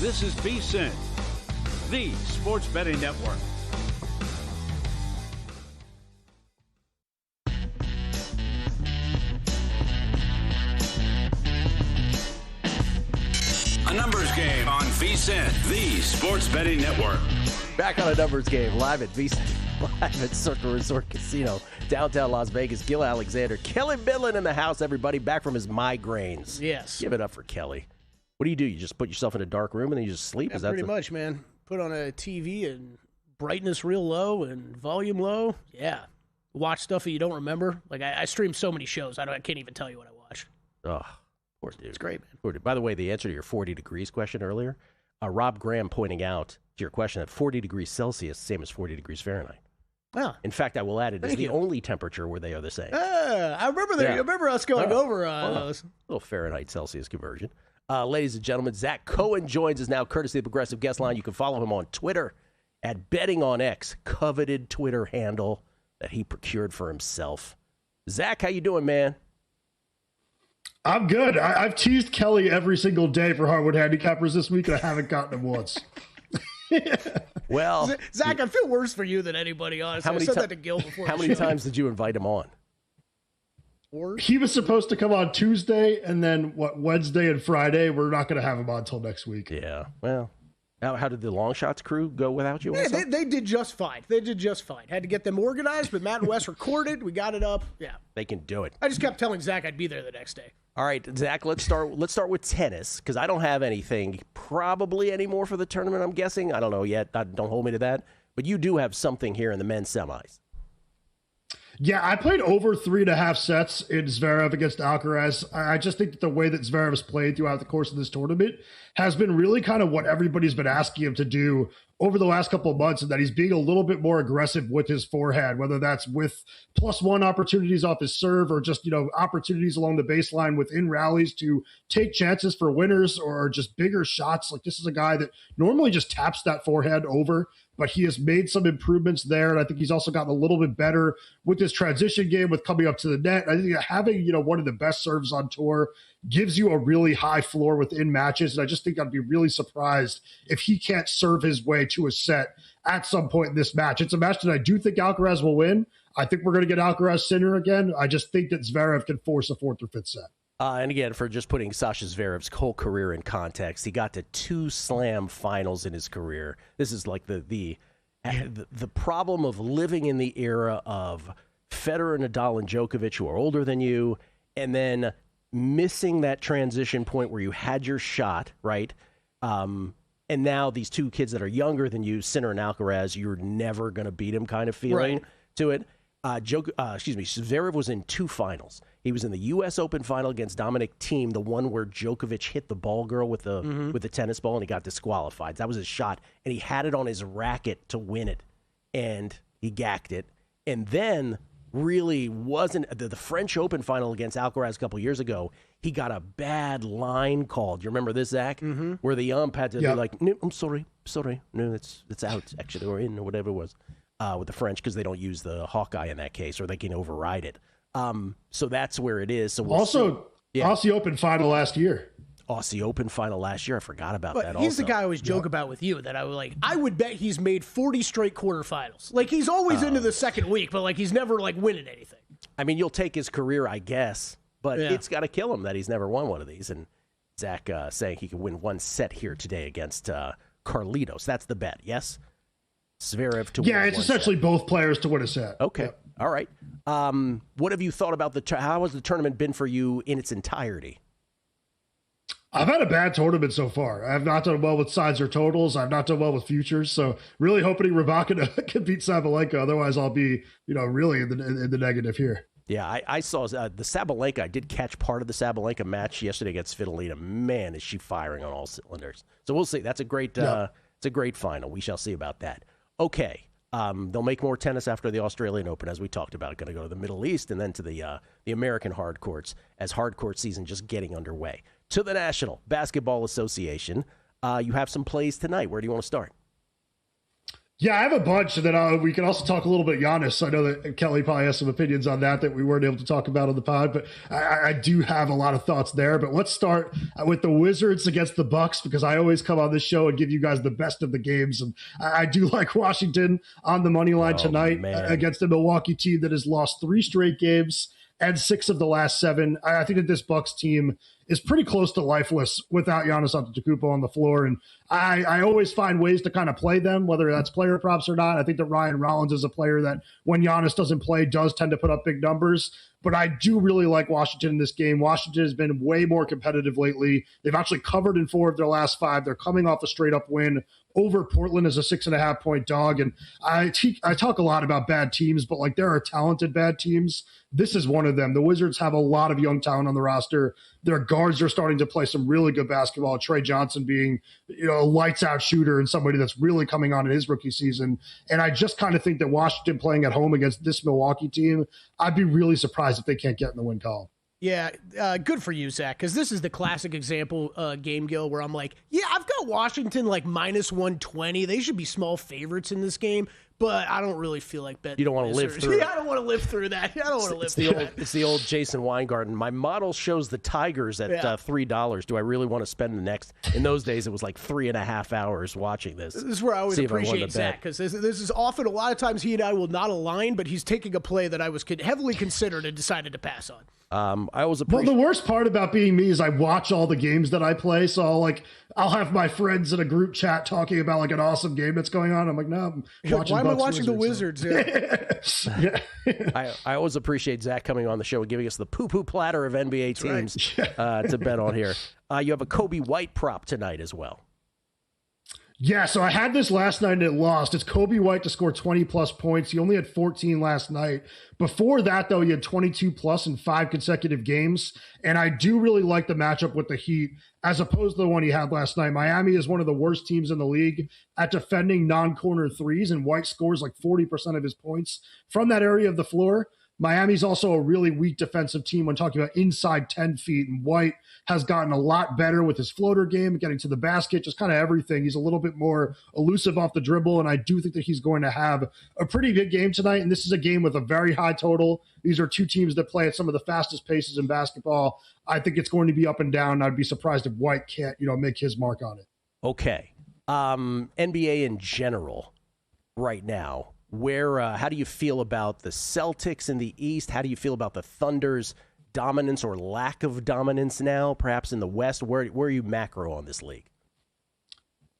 This is VSiN, the sports betting network. A numbers game on VSiN, the sports betting network. Back on a numbers game, live at VSiN, live at Circle Resort Casino, downtown Las Vegas. Gil Alexander, Kelly Midland in the house, everybody, back from his migraines. Yes. Give it up for Kelly. What do? You just put yourself in a dark room and then you just sleep? Yeah, Is that pretty much, man. Put on a TV and brightness real low and volume low. Yeah. Watch stuff that you don't remember. Like, I stream so many shows, I can't even tell you what I watched. Oh, poor dude. It's great, man. Poor dude. By the way, the answer to your 40 degrees question earlier, Rob Graham pointing out to your question that 40 degrees Celsius, same as 40 degrees Fahrenheit. Yeah. In fact, I will add it is the only temperature where they are the same. I remember that. Yeah. I remember us going over those. Little Fahrenheit Celsius conversion. Ladies and gentlemen, Zach Cohen joins us now, courtesy of the Progressive Guest Line. You can follow him on Twitter at BettingOnX, coveted Twitter handle that he procured for himself. Zach, how you doing, man? I'm good. I've teased Kelly every single day for Hardwood Handicappers this week, and I haven't gotten him once. Well, Zach, I feel worse for you than anybody, honestly. I said that to Gil before. How many times did you invite him on? He was supposed to come on Tuesday, and then Wednesday and Friday. We're not going to have him on until next week. Yeah. Well, how did the Long Shots crew go without you? Yeah, they did just fine. They did just fine. Had to get them organized, but Matt and Wes recorded. We got it up. Yeah. They can do it. I just kept telling Zach I'd be there the next day. All right, Zach, let's start with tennis, because I don't have anything probably anymore for the tournament, I'm guessing. I don't know yet. Don't hold me to that. But you do have something here in the men's semis. Yeah, I played over 3.5 sets in Zverev against Alcaraz. I just think that the way that Zverev's played throughout the course of this tournament has been really kind of what everybody's been asking him to do over the last couple of months, and that he's being a little bit more aggressive with his forehand, whether that's with +1 opportunities off his serve or just, opportunities along the baseline within rallies to take chances for winners or just bigger shots. Like, this is a guy that normally just taps that forehand over, but he has made some improvements there. And I think he's also gotten a little bit better with his transition game, with coming up to the net. I think having, one of the best serves on tour gives you a really high floor within matches. And I just think I'd be really surprised if he can't serve his way to a set at some point in this match. It's a match that I do think Alcaraz will win. I think we're going to get Alcaraz Sinner again. I just think that Zverev can force a 4th or 5th set. And again, for just putting Sasha Zverev's whole career in context, he got to 2 slam finals in his career. This is like the problem of living in the era of Federer, Nadal, and Djokovic, who are older than you, and then missing that transition point where you had your shot, right? And now these 2 kids that are younger than you, Sinner and Alcaraz, you're never going to beat him kind of feeling to it. Zverev was in 2 finals. He was in the U.S. Open final against Dominic Thiem, the one where Djokovic hit the ball girl with the tennis ball and he got disqualified. That was his shot, and he had it on his racket to win it, and he gacked it. And then really wasn't the French Open final against Alcaraz a couple years ago. He got a bad line called. You remember this, Zach? Where the ump had to be like, "No, I'm sorry, no, it's out actually, or in, or whatever it was." With the French, because they don't use the Hawkeye in that case, or they can override it. So that's where it is. So Aussie Open final last year. Aussie Open final last year. I forgot about that. He's the guy I always joke about with you that I would bet he's made 40 straight quarterfinals. Like, he's always into the second week, but he's never winning anything. I mean, you'll take his career, I guess, but it's got to kill him that he's never won one of these. And Zach saying he can win 1 set here today against Carlitos. That's the bet. Yes. Zverev to win. Yeah, it's essentially both players to win a set. Okay. Yep. All right. What have you thought about how has the tournament been for you in its entirety? I've had a bad tournament so far. I've not done well with sides or totals. I've not done well with futures. So really hoping Rybakina can beat Sabalenka. Otherwise, I'll be, really in the negative here. Yeah, I saw the Sabalenka. I did catch part of the Sabalenka match yesterday against Svitolina. Man, is she firing on all cylinders. So we'll see. That's a great, it's a great final. We shall see about that. Okay. They'll make more tennis after the Australian Open, as we talked about. Going to go to the Middle East and then to the American hard courts as hard court season just getting underway. To the National Basketball Association, you have some plays tonight. Where do you want to start? Yeah, I have a bunch, and then we can also talk a little bit Giannis. I know that Kelly probably has some opinions on that we weren't able to talk about on the pod, but I do have a lot of thoughts there. But let's start with the Wizards against the Bucks, because I always come on this show and give you guys the best of the games. And I do like Washington on the money line tonight against a Milwaukee team that has lost 3 straight games and 6 of the last 7. I think that this Bucks team is pretty close to lifeless without Giannis Antetokounmpo on the floor. And I always find ways to kind of play them, whether that's player props or not. I think that Ryan Rollins is a player that when Giannis doesn't play does tend to put up big numbers. But I do really like Washington in this game. Washington has been way more competitive lately. They've actually covered in 4 of their last 5. They're coming off a straight-up win over Portland as a 6.5-point dog. And I talk a lot about bad teams, but like there are talented bad teams. This is one of them. The Wizards have a lot of young talent on the roster. Their guards are starting to play some really good basketball. Trey Johnson being, a lights-out shooter and somebody that's really coming on in his rookie season. And I just kind of think that Washington playing at home against this Milwaukee team, I'd be really surprised if they can't get in the win column. Yeah, good for you, Zach, because this is the classic example, game, Gil, where I'm like, yeah, I've got Washington like minus 120. They should be small favorites in this game, but I don't really feel like betting. You don't want to live through it. Yeah, I don't want to live through that. I don't want to live through that. It's the old Jason Weingarten. My model shows the Tigers at $3. Do I really want to spend the next? In those days, it was like 3.5 hours watching this. This is where I always appreciate Zach, because this is often a lot of times he and I will not align, but he's taking a play that I was heavily considered and decided to pass on. I always appreciate. Well, the worst part about being me is I watch all the games that I play. So I'll have my friends in a group chat talking about like an awesome game that's going on. I'm like, no, I'm watching. Why am I watching the Wizards? Yeah. I always appreciate Zach coming on the show and giving us the poo-poo platter of NBA teams to bet on here. You have a Kobe White prop tonight as well. Yeah, so I had this last night and it lost. It's Kobe White to score 20-plus points. He only had 14 last night. Before that, though, he had 22-plus in 5 consecutive games. And I do really like the matchup with the Heat as opposed to the one he had last night. Miami is one of the worst teams in the league at defending non-corner threes, and White scores like 40% of his points from that area of the floor. Miami's also a really weak defensive team when talking about inside 10 feet, and White has gotten a lot better with his floater game, getting to the basket, just kind of everything. He's a little bit more elusive off the dribble, and I do think that he's going to have a pretty good game tonight, and this is a game with a very high total. These are two teams that play at some of the fastest paces in basketball. I think it's going to be up and down. I'd be surprised if White can't, make his mark on it. Okay. NBA in general right now. How do you feel about the Celtics in the East? How do you feel about the Thunder's dominance or lack of dominance now, perhaps in the West? Where are you macro on this league?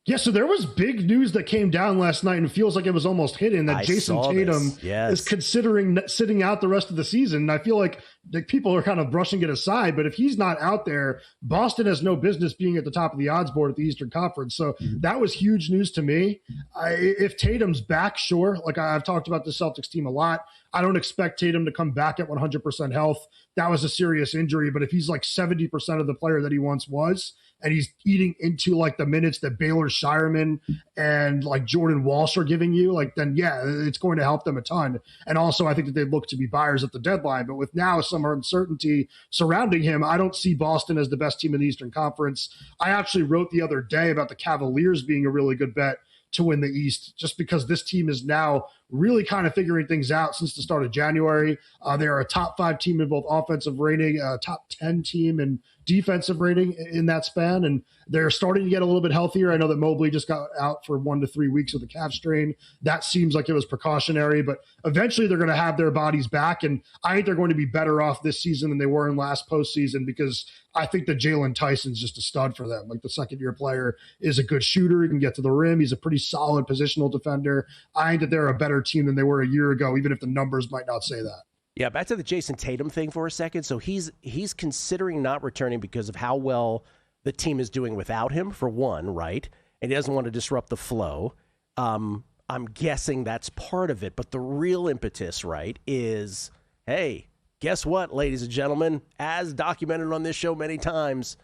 Yeah, so there was big news that came down last night, and it feels like it was almost hidden that Jason Tatum is considering sitting out the rest of the season. And I feel like people are kind of brushing it aside, but if he's not out there, Boston has no business being at the top of the odds board at the Eastern Conference. So that was huge news to me. If Tatum's back, sure. Like I've talked about the Celtics team a lot. I don't expect Tatum to come back at 100% health. That was a serious injury, but if he's like 70% of the player that he once was, and he's eating into like the minutes that Baylor Shireman and like Jordan Walsh are giving you, then yeah, it's going to help them a ton. And also I think that they look to be buyers at the deadline, but with now some uncertainty surrounding him, I don't see Boston as the best team in the Eastern Conference. I actually wrote the other day about the Cavaliers being a really good bet to win the East, just because this team is now really kind of figuring things out since the start of January. They are a top 5 team in both offensive rating, a top 10 team in defensive rating in that span, and they're starting to get a little bit healthier. I know that Mobley just got out for 1 to 3 weeks with a calf strain. That seems like it was precautionary, but eventually they're going to have their bodies back, and I think they're going to be better off this season than they were in last postseason, because I think that Jalen Tyson's just a stud for them. Like the second-year player is a good shooter. He can get to the rim. He's a pretty solid positional defender. I think that they're a better team than they were a year ago, even if the numbers might not say that. Yeah, back to the Jason Tatum thing for a second. So he's considering not returning because of how well the team is doing without him, for one, right? And he doesn't want to disrupt the flow. I'm guessing that's part of it. But the real impetus, right, is, hey, guess what, ladies and gentlemen? As documented on this show many times,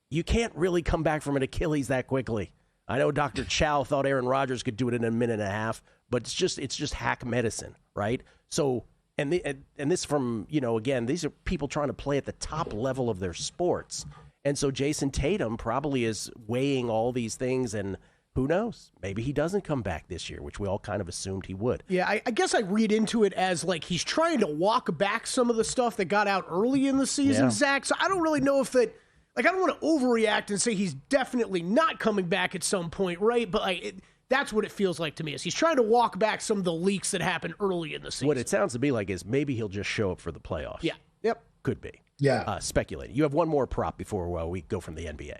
you can't really come back from an Achilles that quickly. I know Dr. Chow thought Aaron Rodgers could do it in a minute and a half, but it's just hack medicine, right? So, and this from, again, these are people trying to play at the top level of their sports. And so Jason Tatum probably is weighing all these things, and who knows? Maybe he doesn't come back this year, which we all kind of assumed he would. Yeah, I guess I read into it as like he's trying to walk back some of the stuff that got out early in the season, Zach. So I don't really know if that, I don't want to overreact and say he's definitely not coming back at some point, right? But that's what it feels like to me, is he's trying to walk back some of the leaks that happened early in the season. What it sounds to me like is maybe he'll just show up for the playoffs. Yeah. Yep. Could be. speculating. You have one more prop before we go from the NBA.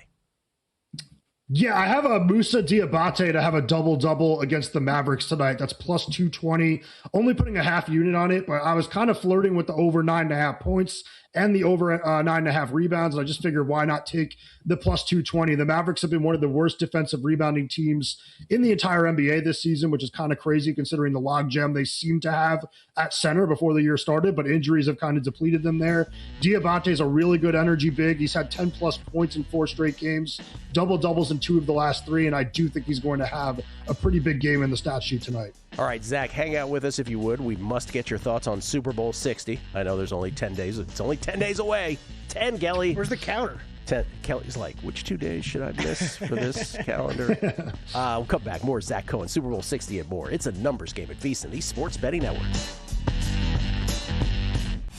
Yeah, I have a Musa Diabate to have a double-double against the Mavericks tonight. That's plus 220. Only putting a half unit on it, but I was kind of flirting with the over 9.5 points and the over 9.5 rebounds. And I just figured, why not take the plus 220? The Mavericks have been one of the worst defensive rebounding teams in the entire NBA this season, which is kind of crazy considering the logjam they seem to have at center before the year started, but injuries have kind of depleted them there. Diabate is a really good energy big. He's had 10-plus points in 4 straight games, double-doubles in 2 of the last 3, and I do think he's going to have a pretty big game in the stat sheet tonight. All right, Zach, hang out with us if you would. We must get your thoughts on Super Bowl 60. I know there's only 10 days. It's only 10 days away. 10, Kelly. Where's the counter? 10. Kelly's like, which 2 days should I miss for this calendar? We'll come back. More Zach Cohen, Super Bowl 60 and more. It's a numbers game at VSiN, the Sports Betting Network.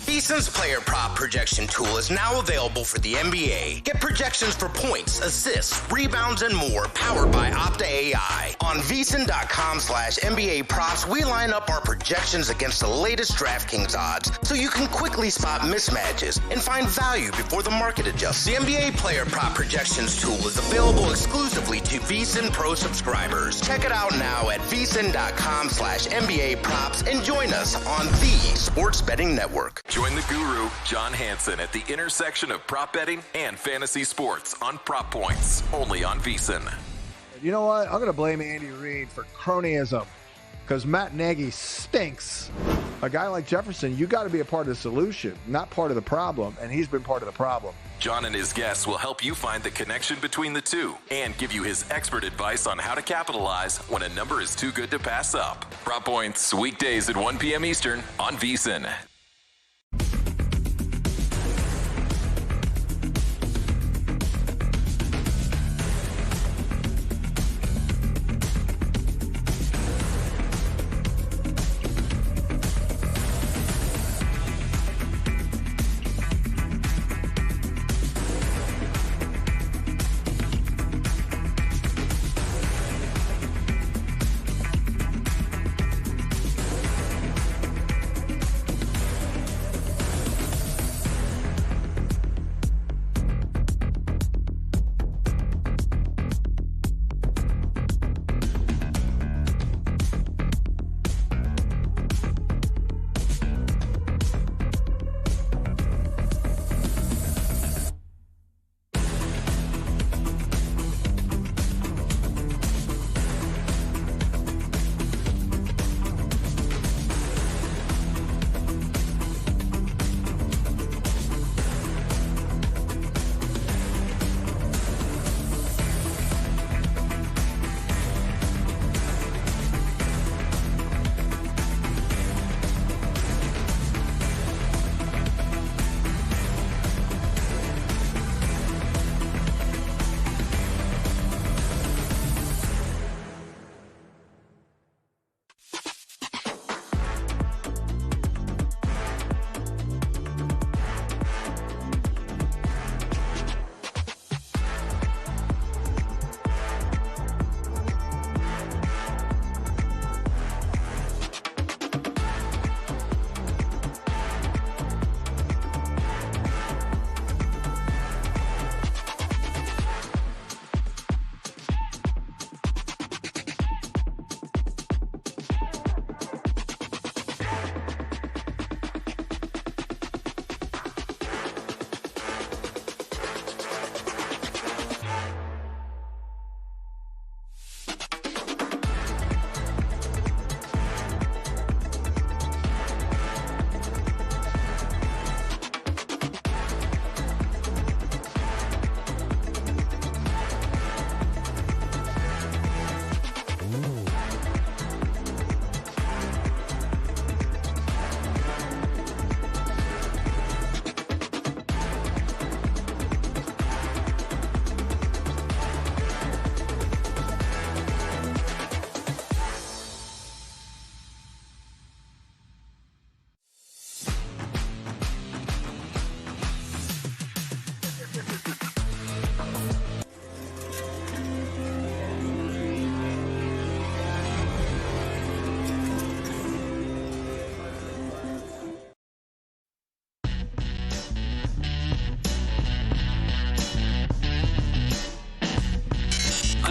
VSiN's player prop projection tool is now available for the NBA. Get projections for points, assists, rebounds, and more powered by Opta AI. On VSiN.com/NBA props, we line up our projections against the latest DraftKings odds so you can quickly spot mismatches and find value before the market adjusts. The NBA player prop projections tool is available exclusively to VSiN Pro subscribers. Check it out now at VSiN.com/NBA props and join us on the Sports Betting Network. Join the guru, John Hansen, at the intersection of prop betting and fantasy sports on Prop Points, only on VSiN. You know what? I'm going to blame Andy Reid for cronyism because Matt Nagy stinks. A guy like Jefferson, you got to be a part of the solution, not part of the problem, and he's been part of the problem. John and his guests will help you find the connection between the two and give you his expert advice on how to capitalize when a number is too good to pass up. Prop Points, weekdays at 1 p.m. Eastern on VSiN.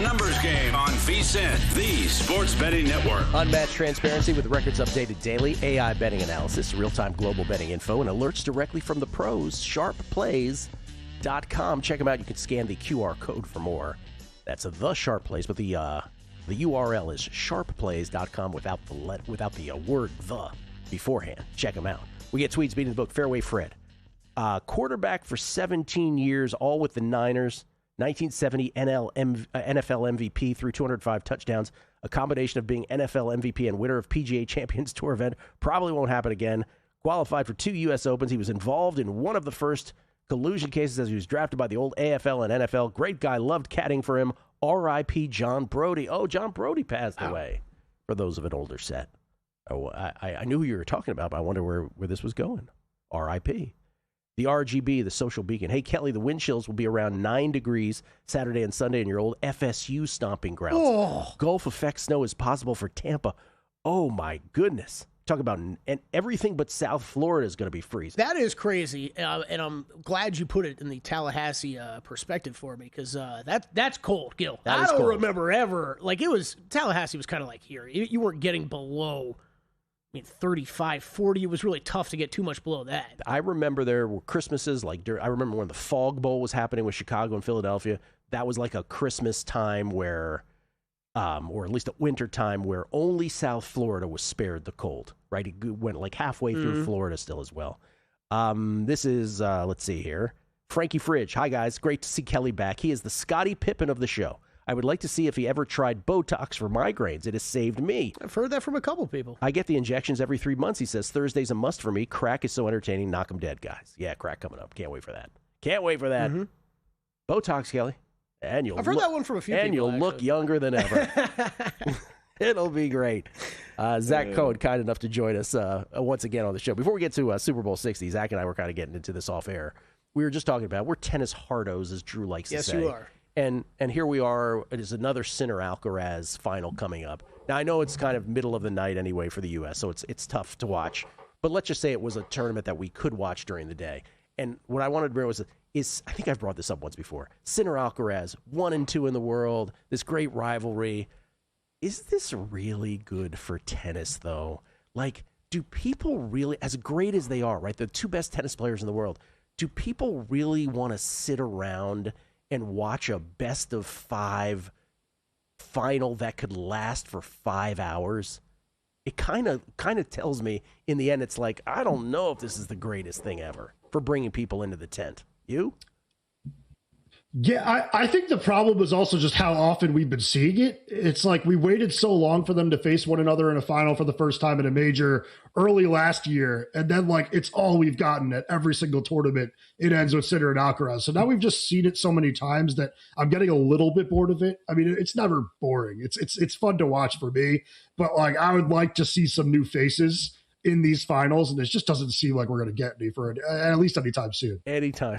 Numbers Game on VSiN, the sports betting network. Unmatched transparency with records updated daily, AI betting analysis, real-time global betting info, and alerts directly from the pros. Sharpplays.com. Check them out. You can scan the QR code for more. That's the Sharp Plays, but the URL is sharpplays.com without the word "the" beforehand. Check them out. We get tweets beating the book. Fairway Fred. Quarterback for 17 years, all with the Niners. 1970 NFL MVP, threw 205 touchdowns. A combination of being NFL MVP and winner of PGA Champions Tour event. Probably won't happen again. Qualified for 2 U.S. Opens. He was involved in one of the first collusion cases as he was drafted by the old AFL and NFL. Great guy. Loved caddying for him. R.I.P. John Brody. Oh, John Brody passed away. For those of an older set. Oh, I knew who you were talking about, but I wonder where this was going. R.I.P. The RGB, the social beacon. Hey, Kelly, the wind chills will be around 9 degrees Saturday and Sunday in your old FSU stomping grounds. Oh. Gulf effect snow is possible for Tampa. Oh, my goodness. Talk about, and everything but South Florida is going to be freezing. That is crazy, and I'm glad you put it in the Tallahassee perspective for me, because that's cold, Gil. I don't remember ever, Tallahassee was kind of like here. You weren't getting below 35, 40, it was really tough to get too much below that. I remember there were Christmases, I remember when the Fog Bowl was happening with Chicago and Philadelphia. That was like a Christmas time where, or at least a winter time where only South Florida was spared the cold, right? It went like halfway through Florida still as well. This is, let's see here. Frankie Fridge. Hi, guys. Great to see Kelly back. He is the Scottie Pippen of the show. I would like to see if he ever tried Botox for migraines. It has saved me. I've heard that from a couple people. I get the injections every 3 months, he says. Thursday's a must for me. Crack is so entertaining. Knock 'em dead, guys. Yeah, crack coming up. Can't wait for that. Can't wait for that. Mm-hmm. Botox, Kelly. And I've heard that one from a few people. And you'll look younger than ever. It'll be great. Zach Cohen, kind enough to join us once again on the show. Before we get to Super Bowl 60, Zach and I were kind of getting into this off air. We were just talking about, we're tennis hardos, as Drew likes to say. Yes, you are. And here we are. It is another Sinner Alcaraz final coming up. Now, I know it's kind of middle of the night anyway for the U.S., so it's tough to watch. But let's just say it was a tournament that we could watch during the day. And what I wanted to bring is I think I've brought this up once before. Sinner Alcaraz, 1 and 2 in the world, this great rivalry. Is this really good for tennis, though? Do people really, as great as they are, right, the 2 best tennis players in the world, do people really want to sit around and watch a best-of-5 final that could last for 5 hours? It kind of tells me, in the end, it's like, I don't know if this is the greatest thing ever for bringing people into the tent. You? Yeah, I think the problem is also just how often we've been seeing it. It's like we waited so long for them to face one another in a final for the first time in a major early last year. And then it's all we've gotten at every single tournament. It ends with Sinner and Alcaraz. So now we've just seen it so many times that I'm getting a little bit bored of it. I mean, it's never boring. It's fun to watch for me, but I would like to see some new faces in these finals. And it just doesn't seem like we're going to get any for it, at least anytime soon. Anytime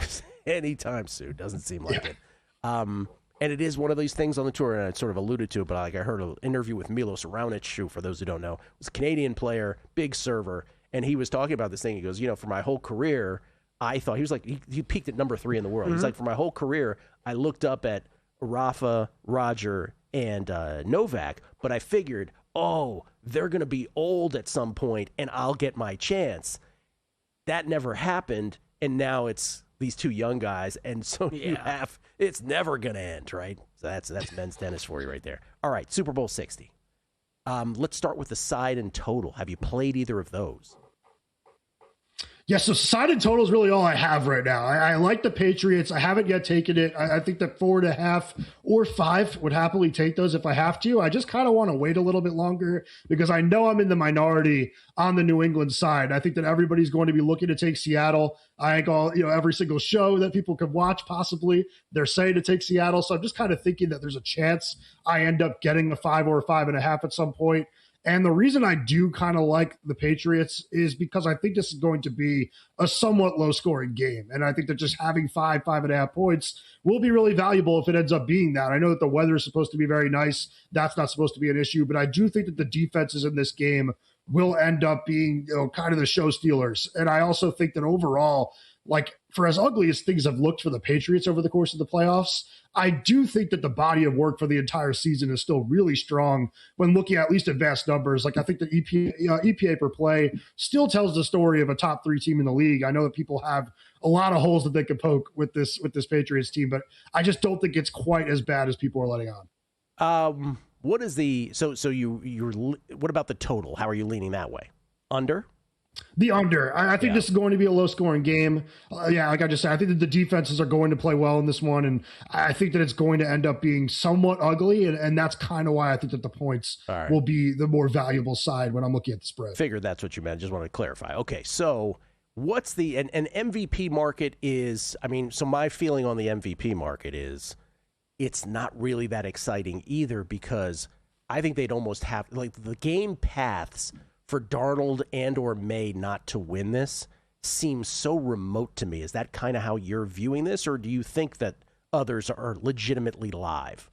soon. Doesn't seem like it. And it is one of these things on the tour, and I sort of alluded to it, but I heard an interview with Milos Raonic, who, for those who don't know, was a Canadian player, big server, and he was talking about this thing. He goes, for my whole career, I thought, he was like, he peaked at number 3 in the world. He's like, for my whole career, I looked up at Rafa, Roger, and Novak, but I figured, they're going to be old at some point, and I'll get my chance. That never happened, and now it's these 2 young guys, and so it's never going to end, right? So that's men's tennis for you right there. All right, Super Bowl 60. Let's start with the side and total. Have you played either of those? Yeah, so side and total is really all I have right now. I like the Patriots. I haven't yet taken it. I think that 4.5 or 5 would happily take those if I have to. I just kind of want to wait a little bit longer because I know I'm in the minority on the New England side. I think that everybody's going to be looking to take Seattle. I think every single show that people could watch, possibly, they're saying to take Seattle. So I'm just kind of thinking that there's a chance I end up getting a 5 or a 5.5 at some point. And the reason I do kind of like the Patriots is because I think this is going to be a somewhat low-scoring game. And I think that just having 5.5 points will be really valuable if it ends up being that. I know that the weather is supposed to be very nice. That's not supposed to be an issue. But I do think that the defenses in this game will end up being kind of the show stealers. And I also think that overall, for as ugly as things have looked for the Patriots over the course of the playoffs, I do think that the body of work for the entire season is still really strong when looking at least advanced numbers. Like I think the EPA per play still tells the story of a top 3 team in the league. I know that people have a lot of holes that they could poke with this Patriots team, but I just don't think it's quite as bad as people are letting on. What is the what about the total? How are you leaning that way? Under? The under. I think this is going to be a low-scoring game. Like I just said, I think that the defenses are going to play well in this one, and I think that it's going to end up being somewhat ugly, and that's kind of why I think that the points will be the more valuable side when I'm looking at the spread. Figured that's what you meant. Just want to clarify. Okay, so what's the an MVP market is? I mean, so my feeling on the MVP market is it's not really that exciting either, because I think they'd almost have like the game paths for Darnold and or May not to win this seems so remote to me. Is that kind of how you're viewing this, or do you think that others are legitimately live?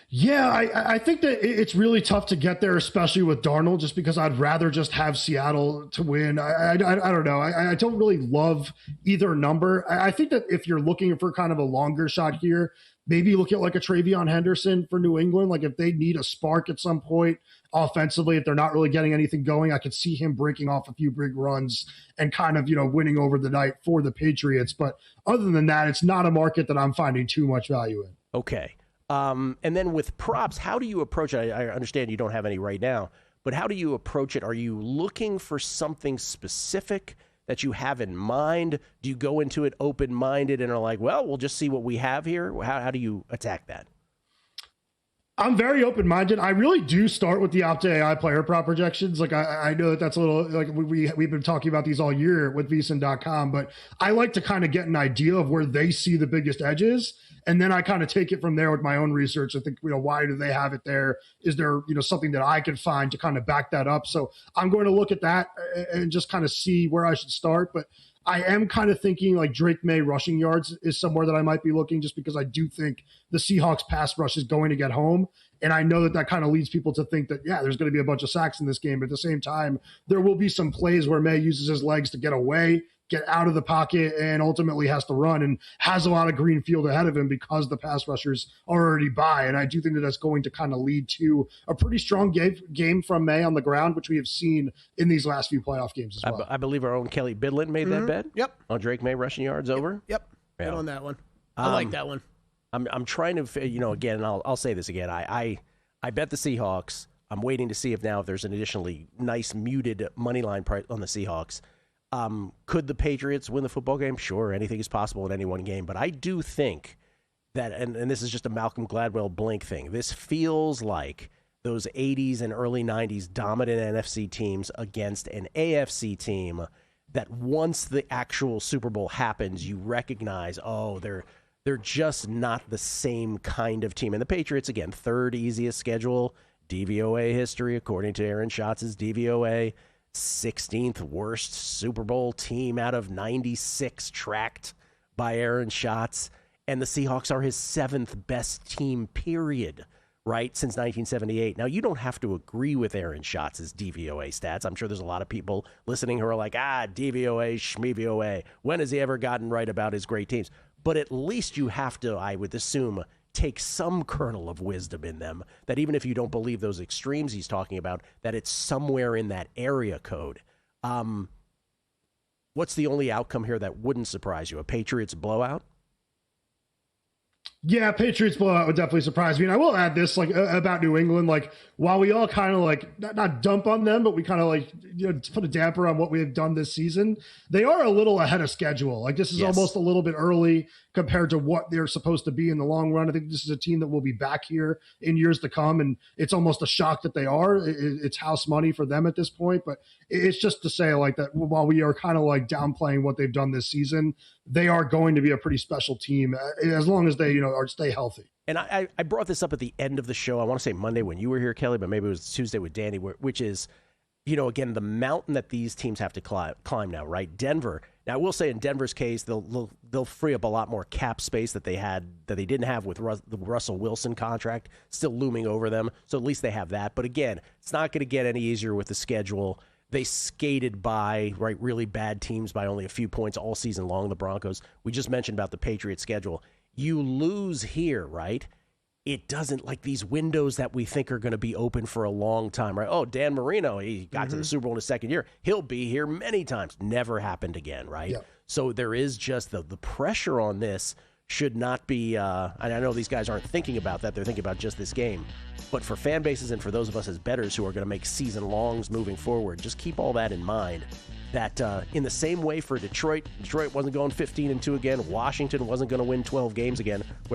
Yeah, I think that it's really tough to get there, especially with Darnold, just because I'd rather just have Seattle to win. I don't know. I don't really love either number. I think that if you're looking for kind of a longer shot here, maybe look at like a Travion Henderson for New England. Like if they need a spark at some point offensively, if they're not really getting anything going, I could see him breaking off a few big runs and kind of, winning over the night for the Patriots. But other than that, it's not a market that I'm finding too much value in. Okay. And then with props, how do you approach it? I understand you don't have any right now, but how do you approach it? Are you looking for something specific that you have in mind? Do you go into it open-minded and are like, well, we'll just see what we have here? How do you attack that? I'm very open-minded. I really do start with the Opta player prop projections. Like I know that that's a little like we've been talking about these all year with VSiN.com, but I like to kind of get an idea of where they see the biggest edges, and then I kind of take it from there with my own research. I think why do they have it there? Is there something that I can find to kind of back that up? So I'm going to look at that and just kind of see where I should start. But I am kind of thinking like Drake May rushing yards is somewhere that I might be looking, just because I do think the Seahawks pass rush is going to get home. And I know that kind of leads people to think that, there's going to be a bunch of sacks in this game. But at the same time, there will be some plays where May uses his legs to get away, get out of the pocket, and ultimately has to run and has a lot of green field ahead of him because the pass rushers are already by. And I do think that that's going to kind of lead to a pretty strong game from May on the ground, which we have seen in these last few playoff games as well. I believe our own Kelly Bidlin made that bet. Yep. On Drake May rushing yards over. Yep. Bet on that one. I like that one. I'm trying to, again, and I'll say this again. I bet the Seahawks. I'm waiting to see if there's an additionally nice muted money line price on the Seahawks. Could the Patriots win the football game? Sure, anything is possible in any one game. But I do think that, and this is just a Malcolm Gladwell blink thing, this feels like those 80s and early 90s dominant NFC teams against an AFC team that once the actual Super Bowl happens, you recognize, they're just not the same kind of team. And the Patriots, again, third easiest schedule, DVOA history, according to Aaron Schatz's DVOA, 16th worst Super Bowl team out of 96 tracked by Aaron Schatz. And the Seahawks are his 7th best team, period, right, since 1978. Now, you don't have to agree with Aaron Schatz's DVOA stats. I'm sure there's a lot of people listening who are like, DVOA, Schmevioa. When has he ever gotten right about his great teams? But at least you have to, I would assume, take some kernel of wisdom in them, that even if you don't believe those extremes he's talking about, that it's somewhere in that area code. What's the only outcome here that wouldn't surprise you? A Patriots blowout? Yeah, Patriots blowout would definitely surprise me. And I will add this, about New England, while we all kind of not dump on them, but we kind of put a damper on what we have done this season, they are a little ahead of schedule. This is almost a little bit early compared to what they're supposed to be in the long run. I think this is a team that will be back here in years to come, and it's almost a shock that they are. It's house money for them at this point, but it's just to say that while we are kind of downplaying what they've done this season, they are going to be a pretty special team as long as they, stay healthy. And I brought this up at the end of the show. I want to say Monday when you were here, Kelly, but maybe it was Tuesday with Danny, which is, again, the mountain that these teams have to climb now, right? Denver. Now, I will say in Denver's case, they'll free up a lot more cap space that they didn't have with the Russell Wilson contract still looming over them. So at least they have that. But again, it's not going to get any easier with the schedule. They skated by, right, really bad teams by only a few points all season long, the Broncos. We just mentioned about the Patriots schedule. You lose here, right? It doesn't, like these windows that we think are going to be open for a long time, right? Oh, Dan Marino, he got to the Super Bowl in his second year. He'll be here many times. Never happened again, right? Yep. So there is just the pressure on this should not be, and I know these guys aren't thinking about that. They're thinking about just this game. But for fan bases and for those of us as bettors who are going to make season longs moving forward, just keep all that in mind. That in the same way for Detroit wasn't going 15-2 again. Washington wasn't going to win 12 games again, where